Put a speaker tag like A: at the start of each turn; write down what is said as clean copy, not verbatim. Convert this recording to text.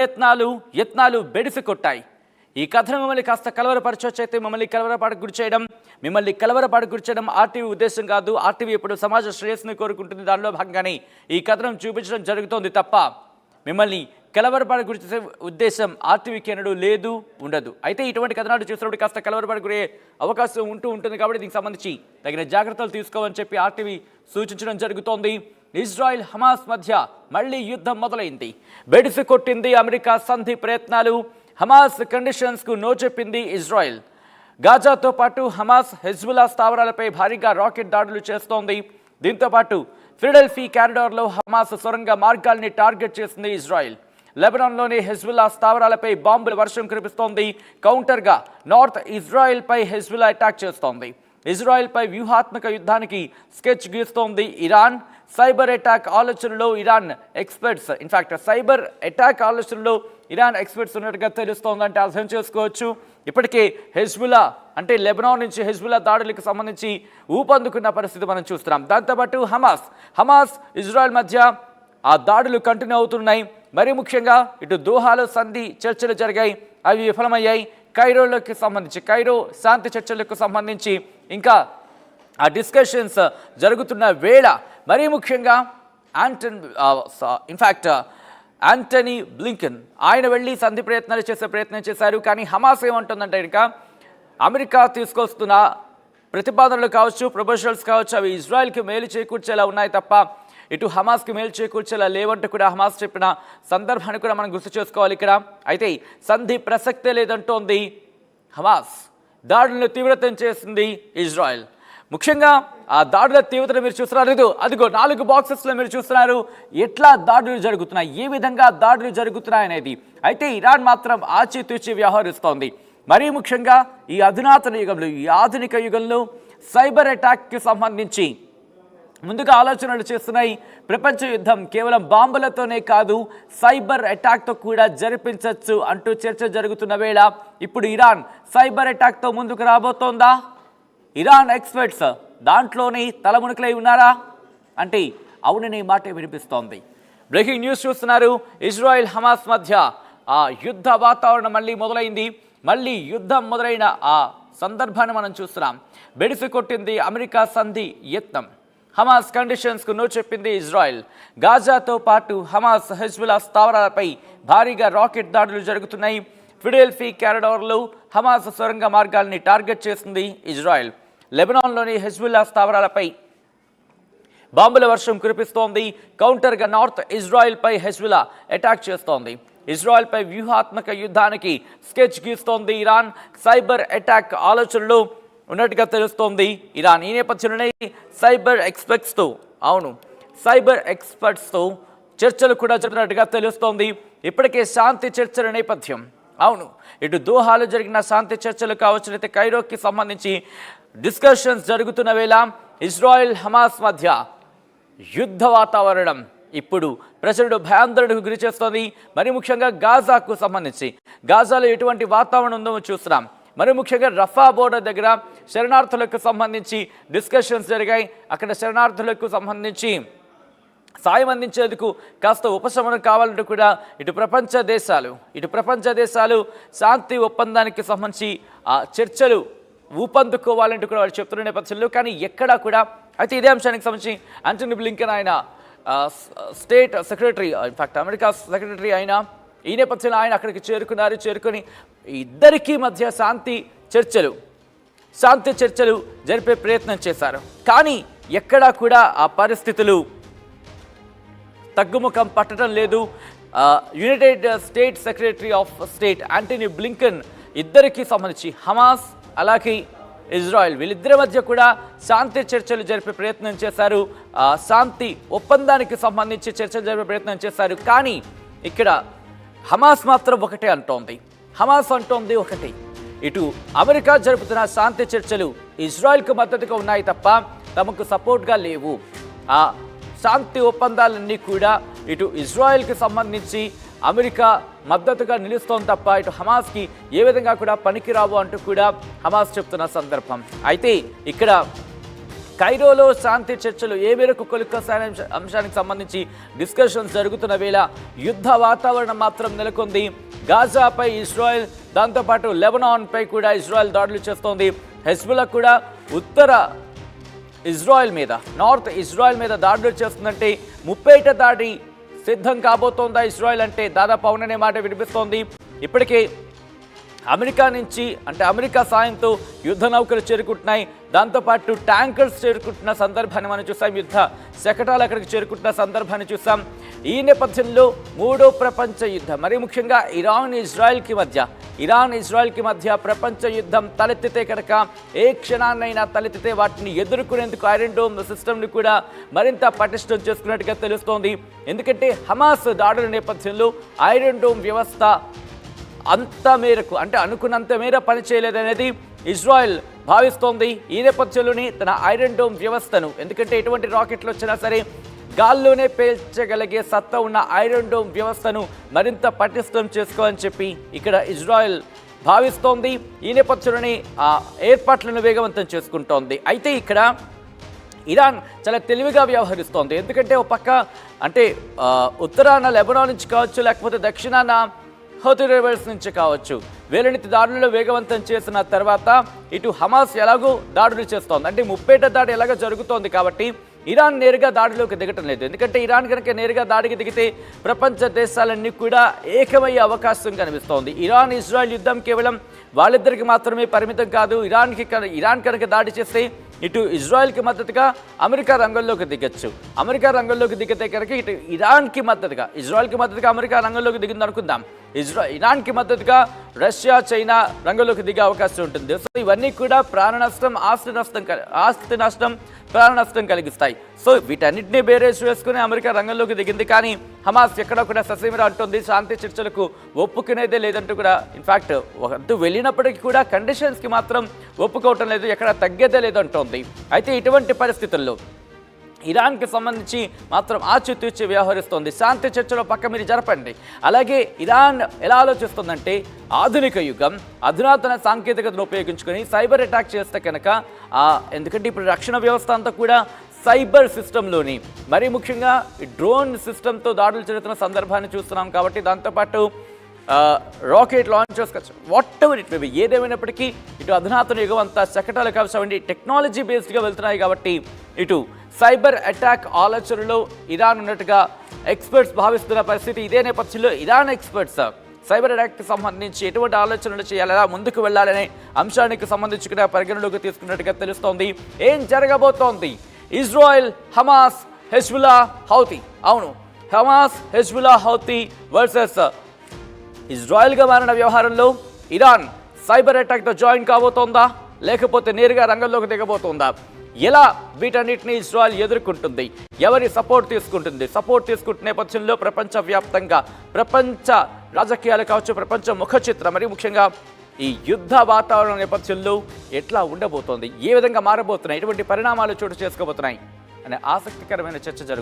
A: యత్నాలు బెడిసి కొట్టాయి. ఈ కథను మిమ్మల్ని కాస్త కలవరపరచొచ్చైతే మిమ్మల్ని కలవరపాటుకు గురి చేయడం ఆర్టీవీ ఉద్దేశం కాదు. ఆర్టీవీ ఇప్పుడు సమాజ శ్రేయస్సును కోరుకుంటుంది. దానిలో భాగంగానే ఈ కథనం చూపించడం జరుగుతోంది తప్ప మిమ్మల్ని కలవరపాటు గురి చేసే ఉద్దేశం ఆర్టీవీకి ఎన్నడూ లేదు, ఉండదు. అయితే ఇటువంటి కథనాలు చూసినప్పుడు కాస్త కలవరపాటు గురే అవకాశం ఉంటుంది కాబట్టి దీనికి సంబంధించి తగిన జాగ్రత్తలు తీసుకోవాలని చెప్పి ఆర్టీవీ సూచించడం జరుగుతోంది. ఇజ్రాయెల్ హమాస్ మధ్య మళ్లీ యుద్ధం మొదలైంది. బెడిసి కొట్టింది అమెరికా సంధి ప్రయత్నాలు. హమాస్ కండిషన్స్ కు నో చెప్పింది ఇజ్రాయెల్. గాజాతో పాటు హమాస్ హెజ్బుల్లా స్థావరాలపై భారీగా రాకెట్ దాడులు చేస్తోంది. దీంతో పాటు ఫిలడెల్ఫీ కారిడార్లో హమాస్ సొరంగ మార్గాల్ని టార్గెట్ చేసింది ఇజ్రాయెల్. లెబనాన్లోని హెజ్బుల్లా స్థావరాలపై బాంబుల వర్షం కురిపిస్తోంది. కౌంటర్గా నార్త్ ఇజ్రాయెల్పై హెజ్బుల్లా అటాక్ చేస్తోంది. ఇజ్రాయెల్పై వ్యూహాత్మక యుద్ధానికి స్కెచ్ గీస్తోంది ఇరాన్. సైబర్ అటాక్ ఆలోచనలో ఇరాన్ ఎక్స్పర్ట్స్ ఉన్నట్టుగా తెలుస్తోందంటే అర్థం చేసుకోవచ్చు. ఇప్పటికే హెజ్బుల్లా అంటే లెబనాన్ నుంచి హెజ్బుల్లా దాడులకు సంబంధించి ఊపందుకున్న పరిస్థితి మనం చూస్తున్నాం. దాంతోపాటు హమాస్ ఇజ్రాయెల్ మధ్య ఆ దాడులు కంటిన్యూ అవుతున్నాయి. మరీ ముఖ్యంగా ఇటు దోహాలో సంధి చర్చలు జరిగాయి, అవి విఫలమయ్యాయి. కైరో శాంతి చర్చలకు సంబంధించి ఇంకా ఆ డిస్కషన్స్ జరుగుతున్న వేళ మరీ ముఖ్యంగా యాంటనీ బ్లింకెన్ ఆయన వెళ్ళి సంధి ప్రయత్నం చేశారు. కానీ హమాస్ ఏమంటుందంటే ఇంకా అమెరికా తీసుకొస్తున్న ప్రతిపాదనలు కావచ్చు, ప్రపోజల్స్ కావచ్చు, అవి ఇజ్రాయెల్కి మేలు చేకూర్చేలా ఉన్నాయి తప్ప ఇటు హమాస్కి మేలు చేకూర్చేలా లేవంటూ కూడా హమాస్ చెప్పిన సందర్భాన్ని కూడా మనం గుర్తు చేసుకోవాలి ఇక్కడ. అయితే సంధి ప్రసక్తే లేదంటోంది హమాస్. దాడులను తీవ్రతం చేసింది ఇజ్రాయెల్. ముఖ్యంగా ఆ దాడుల తీవ్రతను మీరు చూస్తున్నారు. అదిగో 4 బాక్సెస్లో మీరు చూస్తున్నారు ఎట్లా దాడులు జరుగుతున్నాయి, ఏ విధంగా దాడులు జరుగుతున్నాయి అనేది. అయితే ఇరాన్ మాత్రం ఆచితూచి వ్యవహరిస్తోంది. మరీ ముఖ్యంగా ఈ ఆధునిక యుగంలో సైబర్ అటాక్కి సంబంధించి ముందుగా ఆలోచనలు చేస్తున్నాయి. ప్రపంచ యుద్ధం కేవలం బాంబులతోనే కాదు, సైబర్ అటాక్తో కూడా జరిపించవచ్చు అంటూ చర్చ జరుగుతున్న వేళ ఇప్పుడు ఇరాన్ సైబర్ అటాక్తో ముందుకు రాబోతోందా? ఇరాన్ ఎక్స్పర్ట్స్ దాంట్లోనే తలమునకలై ఉన్నారా అంటే అవుననే మాటే వినిపిస్తోంది. బ్రేకింగ్ న్యూస్ చూస్తున్నారు. ఇజ్రాయెల్ హమాస్ మధ్య ఆ యుద్ధ వాతావరణం మళ్ళీ యుద్ధం మొదలైన ఆ సందర్భాన్ని మనం చూస్తున్నాం. బెడిసి కొట్టింది అమెరికా సంధి యత్నం. హమాస్ కండిషన్స్కు నో చెప్పింది ఇజ్రాయెల్. గాజాతో పాటు హమాస్ హెజ్బుల్లా స్థావరాలపై భారీగా రాకెట్ దాడులు జరుగుతున్నాయి. ఫిలడెల్ఫీ కారిడార్లో హమాస్ సొరంగ మార్గాల్ని టార్గెట్ చేసింది ఇజ్రాయెల్. లెబనాన్లోని హెజ్బుల్లా స్థావరాలపై బాంబుల వర్షం కురిపిస్తోంది. కౌంటర్గా నార్త్ ఇజ్రాయెల్పై హెజ్బుల్లా అటాక్ చేస్తోంది. ఇజ్రాయెల్పై వ్యూహాత్మక యుద్ధానికి స్కెచ్ గీస్తోంది ఇరాన్. సైబర్ అటాక్ ఆలోచనలు ఉన్నట్టుగా తెలుస్తోంది ఇరాన్. ఈ నేపథ్యంలోనే సైబర్ ఎక్స్పర్ట్స్తో చర్చలు కూడా జరిగినట్టుగా తెలుస్తోంది. ఇప్పటికే శాంతి చర్చల నేపథ్యం. ఇటు దోహాలో జరిగిన శాంతి చర్చలు కావచ్చు, అయితే కైరోకి సంబంధించి డిస్కషన్స్ జరుగుతున్న వేళ ఇజ్రాయెల్ హమాస్ మధ్య యుద్ధ వాతావరణం ఇప్పుడు ప్రజలను భయాందోళనకు గురి చేస్తోంది. మరి ముఖ్యంగా గాజాకు సంబంధించి గాజాలో ఎటువంటి వాతావరణం ఉందో చూస్తున్నాం. మరి ముఖ్యంగా రఫా బోర్డర్ దగ్గర శరణార్థులకు సంబంధించి డిస్కషన్స్ జరిగాయి. అక్కడ శరణార్థులకు సంబంధించి సాయం అందించేందుకు కాస్త ఉపశమనం కావాలంటూ కూడా ఇటు ప్రపంచ దేశాలు శాంతి ఒప్పందానికి సంబంధించి ఆ చర్చలు ఊపందుకోవాలంటూ కూడా వాళ్ళు చెప్తున్న నేపథ్యంలో కానీ ఎక్కడా కూడా అయితే ఇదే అంశానికి సంబంధించి యాంటనీ బ్లింకెన్ ఆయన state secretary, in fact America secretary అయిన ఈ నేపథ్యంలో ఆయన అక్కడికి చేరుకొని ఇద్దరికీ మధ్య శాంతి చర్చలు జరిపే ప్రయత్నం చేశారు. కానీ ఎక్కడా కూడా ఆ పరిస్థితులు తగ్గుముఖం పట్టడం లేదు. United states secretary of state Antony Blinken ఇద్దరికీ సంబంధించి హమాస్ అలాగే ఇజ్రాయెల్ వీళ్ళిద్దరి మధ్య కూడా శాంతి చర్చలు జరిపే ప్రయత్నం చేశారు. శాంతి ఒప్పందానికి సంబంధించి చర్చలు జరిపే ప్రయత్నం చేశారు. కానీ ఇక్కడ హమాస్ మాత్రం ఒకటే అంటోంది. ఇటు అమెరికా జరుపుతున్న శాంతి చర్చలు ఇజ్రాయెల్కు మద్దతుగా ఉన్నాయి తప్ప తమకు సపోర్ట్గా లేవు. ఆ శాంతి ఒప్పందాలన్నీ కూడా ఇటు ఇజ్రాయెల్కి సంబంధించి అమెరికా మద్దతుగా నిలుస్తోంది తప్ప ఇటు హమాస్కి ఏ విధంగా కూడా పనికిరావు అంటూ కూడా హమాస్ చెప్తున్న సందర్భం. అయితే ఇక్కడ కైరోలో శాంతి చర్చలు ఏ మేరకు కొలుక్కొస్తాయనే అంశానికి సంబంధించి డిస్కషన్స్ జరుగుతున్న వేళ యుద్ధ వాతావరణం మాత్రం నెలకొంది. గాజాపై ఇజ్రాయెల్, దాంతోపాటు లెబనాన్పై కూడా ఇజ్రాయెల్ దాడులు చేస్తోంది. హెజ్బుల్లా కూడా ఉత్తర ఇజ్రాయెల్ మీద, నార్త్ ఇజ్రాయెల్ మీద దాడులు చేస్తుందంటే ముప్పేట దాడి సిద్ధం కాబోతోందా ఇజ్రాయెల్ అంటే దాదాపు అవుననే మాట వినిపిస్తోంది. ఇప్పటికే అమెరికా నుంచి అంటే అమెరికా సాయంతో యుద్ధ నౌకలు చేరుకుంటున్నాయి. దాంతోపాటు ట్యాంకర్స్ చేరుకుంటున్న సందర్భాన్ని మనం చూసాం. యుద్ధ శకటాలు అక్కడికి చేరుకుంటున్న సందర్భాన్ని చూసాం. ఈ నేపథ్యంలో మూడో ప్రపంచ యుద్ధం, మరి ముఖ్యంగా ఇరాన్ ఇజ్రాయెల్కి మధ్య ప్రపంచ యుద్ధం తలెత్తితే కనుక ఏ క్షణాన్నైనా తలెత్తితే వాటిని ఎదుర్కొనేందుకు ఐరన్ డోమ్ సిస్టమ్ని కూడా మరింత పటిష్టం చేసుకున్నట్టుగా తెలుస్తోంది. ఎందుకంటే హమాస్ దాడుల నేపథ్యంలో ఐరన్ డోమ్ వ్యవస్థ అంత మేరకు అంటే అనుకున్నంత మేర పనిచేయలేదనేది ఇజ్రాయెల్ భావిస్తోంది. ఈ నేపథ్యంలోనే తన ఐరన్ డోమ్ వ్యవస్థను, ఎందుకంటే ఎటువంటి రాకెట్లు వచ్చినా సరే గాల్లోనే పేల్చగలిగే సత్తా ఉన్న ఐరన్ డోమ్ వ్యవస్థను మరింత పటిష్టం చేసుకోవాలని చెప్పి ఇక్కడ ఇజ్రాయెల్ భావిస్తోంది. ఈ నేపథ్యంలోనే ఆ ఏర్పాట్లను వేగవంతం చేసుకుంటోంది. అయితే ఇక్కడ ఇరాన్ చాలా తెలివిగా వ్యవహరిస్తోంది. ఎందుకంటే ఒక పక్క అంటే ఉత్తరాన లెబనాన్ నుంచి కావచ్చు, లేకపోతే దక్షిణాన హౌతీ రైబల్స్ నుంచి కావచ్చు, వేలనితి దాడులను వేగవంతం చేసిన తర్వాత ఇటు హమాస్ ఎలాగో దాడులు చేస్తోంది. అంటే ముప్పేట దాడి ఎలాగో జరుగుతోంది కాబట్టి ఇరాన్ నేరుగా దాడిలోకి దిగటం లేదు. ఎందుకంటే ఇరాన్ కనుక నేరుగా దాడికి దిగితే ప్రపంచ దేశాలన్నీ కూడా ఏకమయ్యే అవకాశం కనిపిస్తోంది. ఇరాన్ ఇజ్రాయెల్ యుద్ధం కేవలం వాళ్ళిద్దరికి మాత్రమే పరిమితం కాదు. ఇరాన్ కనుక దాడి చేస్తే ఇటు ఇజ్రాయెల్కి మద్దతుగా అమెరికా రంగంలోకి దిగచ్చు. అమెరికా రంగంలోకి దిగితే కనుక ఇటు ఇరాన్కి మద్దతుగా, ఇజ్రాయెల్కి మద్దతుగా అమెరికా రంగంలోకి దిగింది అనుకుందాం, ఇరాన్కి మద్దతుగా రష్యా, చైనా రంగంలోకి దిగే అవకాశం ఉంటుంది. సో ఇవన్నీ కూడా ప్రాణ నష్టం, ఆస్తి నష్టం, ప్రాణ నష్టం కలిగిస్తాయి. సో వీటన్నిటిని బేరేజ్ వేసుకుని అమెరికా రంగంలోకి దిగింది. కానీ హమాస్ ఎక్కడ కూడా ససేమిరా అంటుంది, శాంతి చర్చలకు ఒప్పుకునేదే లేదంటూ కూడా, ఇన్ఫ్యాక్ట్ అంటూ వెళ్ళినప్పటికీ కూడా కండిషన్స్కి మాత్రం ఒప్పుకోవటం లేదు, ఎక్కడ తగ్గేదే లేదంటోంది. అయితే ఇటువంటి పరిస్థితుల్లో ఇరాన్కి సంబంధించి మాత్రం ఆచితూచి వ్యవహరిస్తోంది. శాంతి చర్చలో పక్క మీరు జరపండి. అలాగే ఇరాన్ ఎలా ఆలోచిస్తుందంటే ఆధునిక యుగం, అధునాతన సాంకేతికతను ఉపయోగించుకొని సైబర్ అటాక్ చేస్తే కనుక, ఎందుకంటే ఇప్పుడు రక్షణ వ్యవస్థ అంతా కూడా సైబర్ సిస్టంలోని, మరీ ముఖ్యంగా డ్రోన్ సిస్టంతో దాడులు జరుగుతున్న సందర్భాన్ని చూస్తున్నాం. కాబట్టి దాంతోపాటు rocket launchers what ever it may be, ఏదేమైనప్పటికీ ఇటు అధునాతన యుగం అంతా శకటాలు కావచ్చండి టెక్నాలజీ బేస్డ్గా వెళ్తున్నాయి. కాబట్టి ఇటు సైబర్ అటాక్ ఆలోచనలో ఇరాన్ ఉన్నట్టుగా ఎక్స్పర్ట్స్ భావిస్తున్న పరిస్థితి. ఇదే నేపథ్యంలో ఇరాన్ ఎక్స్పర్ట్స్ సైబర్ అటాక్కి సంబంధించి ఎటువంటి ఆలోచనలు చేయాలి, ఎలా ముందుకు వెళ్ళాలనే అంశానికి సంబంధించి కూడా పరిగణలోకి తీసుకున్నట్టుగా తెలుస్తోంది. ఏం జరగబోతోంది? Israel, Hamas, Hezbollah, Houthi. అవును, హమాస్, హెజ్బుల్లా, హౌతీ వర్సెస్ ఇజ్రాయెల్గా మారిన వ్యవహారంలో ఇరాన్ సైబర్ అటాక్తో జాయిన్ కాబోతోందా, లేకపోతే నేరుగా రంగంలోకి దిగబోతోందా? ఎలా వీటన్నిటిని ఇజ్రాయెల్ ఎదుర్కొంటుంది, ఎవరి సపోర్ట్ తీసుకుంటుంది? సపోర్ట్ తీసుకుంటున్న నేపథ్యంలో ప్రపంచవ్యాప్తంగా ప్రపంచ రాజకీయాలు కావచ్చు, ప్రపంచ ముఖ చిత్రం, మరి ముఖ్యంగా ఈ యుద్ధ వాతావరణం నేపథ్యంలో ఎట్లా ఉండబోతోంది, ఏ విధంగా మారబోతున్నాయి, ఎటువంటి పరిణామాలు చోటు చేసుకోబోతున్నాయి అనే ఆసక్తికరమైన చర్చ జరుగుతుంది.